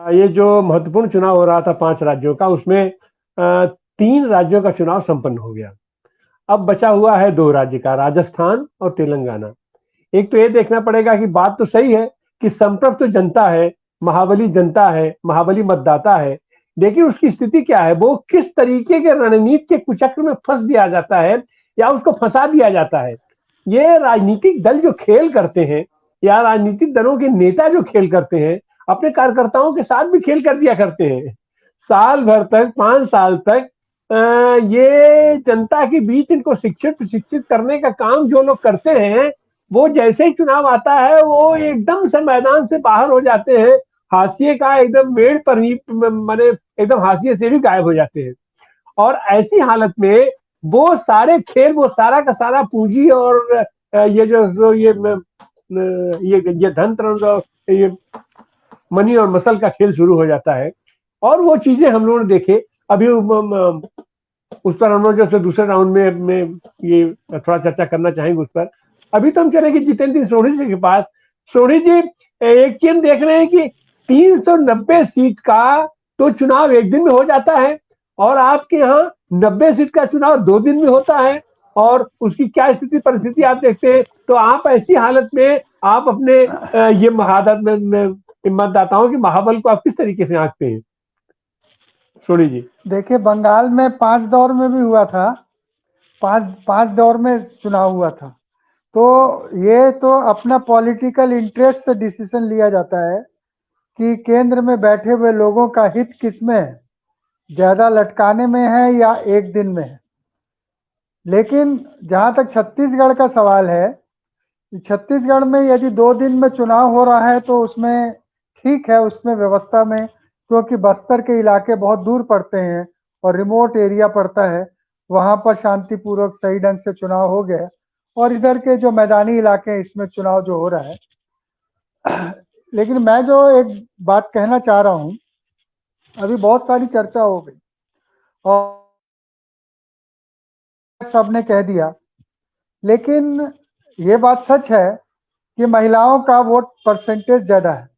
ये जो महत्वपूर्ण चुनाव हो रहा था 5 राज्यों का, उसमें 3 राज्यों का चुनाव संपन्न हो गया। अब बचा हुआ है 2 राज्य का, राजस्थान और तेलंगाना। एक तो ये देखना पड़ेगा कि बात तो सही है कि संतप्त तो जनता है, महाबली जनता है, महाबली मतदाता है, लेकिन उसकी स्थिति क्या है? वो किस तरीके के रणनीति के कुचक्र में फंस दिया जाता है या उसको फंसा दिया जाता है। ये राजनीतिक दल जो खेल करते हैं या राजनीतिक दलों के नेता जो खेल करते हैं, अपने कार्यकर्ताओं के साथ भी खेल कर दिया करते हैं। साल भर तक, 5 साल तक ये जनता के बीच इनको शिक्षित करने का काम जो लोग करते हैं, वो जैसे ही चुनाव आता है वो एकदम से मैदान से बाहर हो जाते हैं। हाशिए का एकदम मेड़ पर ही माने एकदम हाशिए से भी गायब हो जाते हैं। और ऐसी हालत में वो सारे खेल, वो सारा का सारा पूंजी और ये जो ये धन ये मनी और मसल का खेल शुरू हो जाता है। और वो चीजें हम लोगों ने देखे अभी उस पर हम लोग जो दूसरे राउंड में ये थोड़ा चर्चा करना चाहेंगे उस पर। अभी तो हम चलेंगे जितेंद्र सोढ़ी जी के पास। सोढ़ी जी, एक चीज देख रहे हैं कि 390 सीट का तो चुनाव एक दिन में हो जाता है और आपके यहाँ 90 सीट का चुनाव 2 दिन में होता है। और उसकी क्या स्थिति परिस्थिति आप देखते हैं? तो आप ऐसी हालत में आप अपने ये मतदाताओं के महाबल को आप किस तरीके से आंकते हैं? सोढ़ी जी। देखिए, बंगाल में 5 दौर में भी हुआ था, पांच दौर में चुनाव हुआ था। तो ये तो अपना पॉलिटिकल इंटरेस्ट से डिसीजन लिया जाता है कि केंद्र में बैठे हुए लोगों का हित किसमें है, ज्यादा लटकाने में है या एक दिन में है। लेकिन जहां तक छत्तीसगढ़ का सवाल है, छत्तीसगढ़ में यदि 2 दिन में चुनाव हो रहा है तो उसमें ठीक है, उसमें व्यवस्था में, क्योंकि बस्तर के इलाके बहुत दूर पड़ते हैं और रिमोट एरिया पड़ता है, वहां पर शांतिपूर्वक सही ढंग से चुनाव हो गया। और इधर के जो मैदानी इलाके हैं इसमें चुनाव जो हो रहा है। लेकिन मैं जो एक बात कहना चाह रहा हूं, अभी बहुत सारी चर्चा हो गई और सबने कह दिया, लेकिन ये बात सच है कि महिलाओं का वोट परसेंटेज ज्यादा है।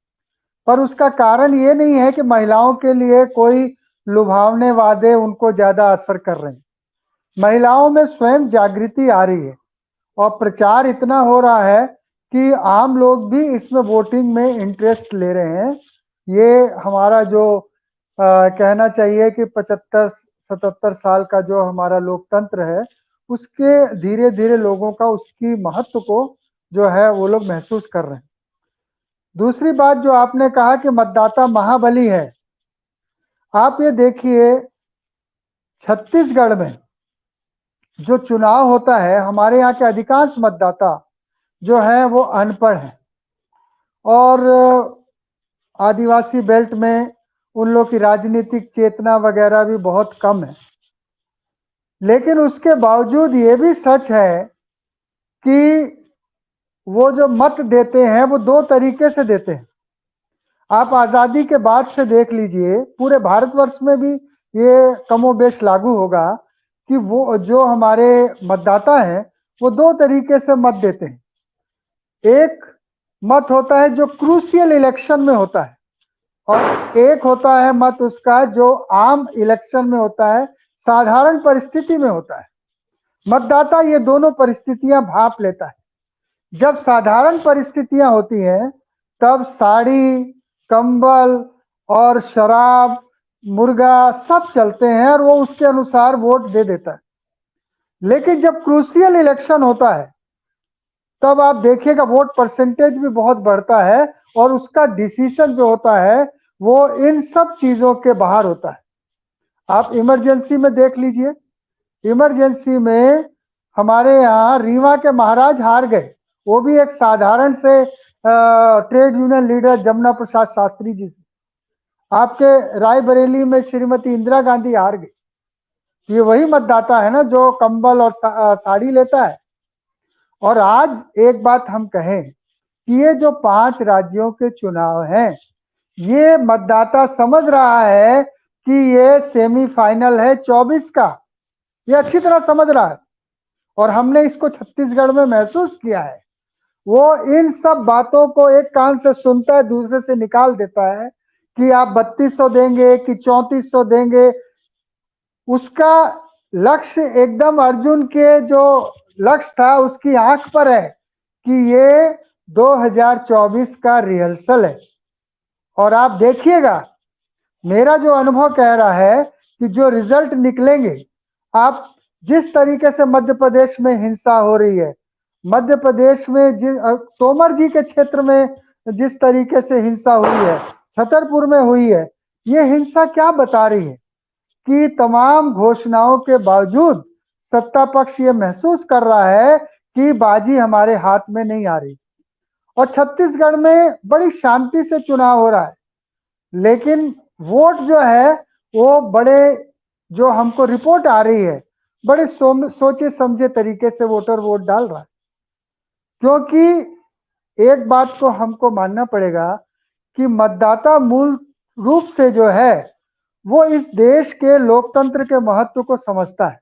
पर उसका कारण ये नहीं है कि महिलाओं के लिए कोई लुभावने वादे उनको ज्यादा असर कर रहे हैं। महिलाओं में स्वयं जागृति आ रही है और प्रचार इतना हो रहा है कि आम लोग भी इसमें वोटिंग में इंटरेस्ट ले रहे हैं। ये हमारा जो कहना चाहिए कि 75-77 साल का जो हमारा लोकतंत्र है, उसके धीरे धीरे लोगों का उसकी महत्व को जो है वो लोग महसूस कर रहे हैं। दूसरी बात जो आपने कहा कि मतदाता महाबली है, आप ये देखिए छत्तीसगढ़ में जो चुनाव होता है, हमारे यहाँ के अधिकांश मतदाता जो है वो अनपढ़ हैं और आदिवासी बेल्ट में उन लोग की राजनीतिक चेतना वगैरह भी बहुत कम है। लेकिन उसके बावजूद ये भी सच है कि वो जो मत देते हैं वो 2 तरीके से देते हैं। आप आज़ादी के बाद से देख लीजिए, पूरे भारतवर्ष में भी ये कमोबेश लागू होगा कि वो जो हमारे मतदाता हैं वो 2 तरीके से मत देते हैं। एक मत होता है जो क्रूशियल इलेक्शन में होता है और एक होता है मत उसका जो आम इलेक्शन में होता है, साधारण परिस्थिति में होता है। मतदाता ये दोनों परिस्थितियां भांप लेता है। जब साधारण परिस्थितियां होती हैं तब साड़ी, कंबल और शराब, मुर्गा सब चलते हैं और वो उसके अनुसार वोट दे देता है। लेकिन जब क्रूशियल इलेक्शन होता है तब आप देखिएगा वोट परसेंटेज भी बहुत बढ़ता है और उसका डिसीजन जो होता है वो इन सब चीजों के बाहर होता है। आप इमरजेंसी में देख लीजिए, इमरजेंसी में हमारे यहाँ रीवा के महाराज हार गए, वो भी एक साधारण से trade union leader Jamuna Prasad Shastri ji से। आपके रायबरेली में श्रीमती इंदिरा गांधी हार गई। ये वही मतदाता है ना जो कंबल और साड़ी लेता है। और आज एक बात हम कहें कि ये जो 5 राज्यों के चुनाव हैं, ये मतदाता समझ रहा है कि ये सेमीफाइनल है 24 का, ये अच्छी तरह समझ रहा है और हमने इसको छत्तीसगढ़ में महसूस किया है। वो इन सब बातों को एक कान से सुनता है, दूसरे से निकाल देता है कि आप 3200 देंगे कि 3400 देंगे। उसका लक्ष्य एकदम अर्जुन के जो लक्ष्य था उसकी आंख पर है कि ये 2024 का रिहर्सल है। और आप देखिएगा, मेरा जो अनुभव कह रहा है कि जो रिजल्ट निकलेंगे, आप जिस तरीके से मध्य प्रदेश में हिंसा हो रही है, मध्य प्रदेश में तोमर जी के क्षेत्र में जिस तरीके से हिंसा हुई है, छतरपुर में हुई है, ये हिंसा क्या बता रही है कि तमाम घोषणाओं के बावजूद सत्ता पक्ष ये महसूस कर रहा है कि बाजी हमारे हाथ में नहीं आ रही। और छत्तीसगढ़ में बड़ी शांति से चुनाव हो रहा है, लेकिन वोट जो है वो बड़े, जो हमको रिपोर्ट आ रही है, बड़े सोचे समझे तरीके से वोटर वोट डाल रहा है। क्योंकि एक बात को हमको मानना पड़ेगा कि मतदाता मूल रूप से जो है वो इस देश के लोकतंत्र के महत्व को समझता है।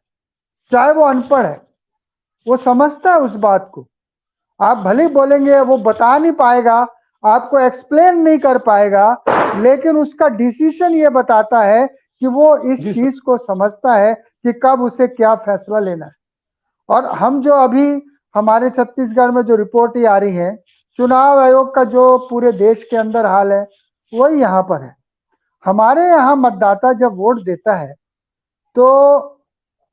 चाहे वो अनपढ़ है, वो समझता है उस बात को। आप भले बोलेंगे वो बता नहीं पाएगा, आपको एक्सप्लेन नहीं कर पाएगा, लेकिन उसका डिसीजन ये बताता है कि वो इस चीज को समझता है कि कब उसे क्या फैसला लेना है। और हम जो अभी हमारे छत्तीसगढ़ में जो रिपोर्ट आ रही है, चुनाव आयोग का जो पूरे देश के अंदर हाल है वही यहाँ पर है। हमारे यहाँ मतदाता जब वोट देता है तो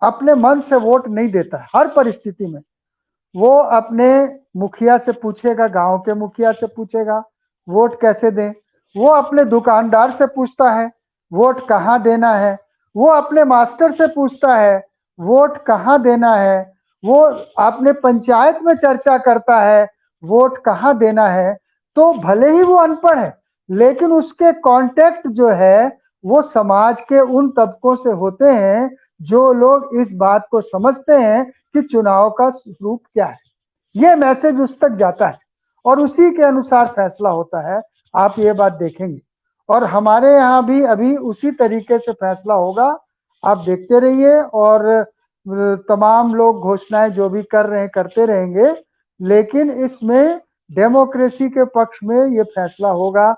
अपने मन से वोट नहीं देता है। हर परिस्थिति में वो अपने मुखिया से पूछेगा, गांव के मुखिया से पूछेगा वोट कैसे दें। वो अपने दुकानदार से पूछता है वोट कहाँ देना है। वो अपने मास्टर से पूछता है वोट कहाँ देना है। वो अपने पंचायत में चर्चा करता है वोट कहाँ देना है। तो भले ही वो अनपढ़ है, लेकिन उसके कांटेक्ट जो है वो समाज के उन तबकों से होते हैं जो लोग इस बात को समझते हैं कि चुनाव का स्वरूप क्या है। ये मैसेज उस तक जाता है और उसी के अनुसार फैसला होता है। आप ये बात देखेंगे और हमारे यहाँ भी अभी उसी तरीके से फैसला होगा। आप देखते रहिए और तमाम लोग घोषणाएं जो भी कर रहे हैं करते रहेंगे, लेकिन इसमें डेमोक्रेसी के पक्ष में ये फैसला होगा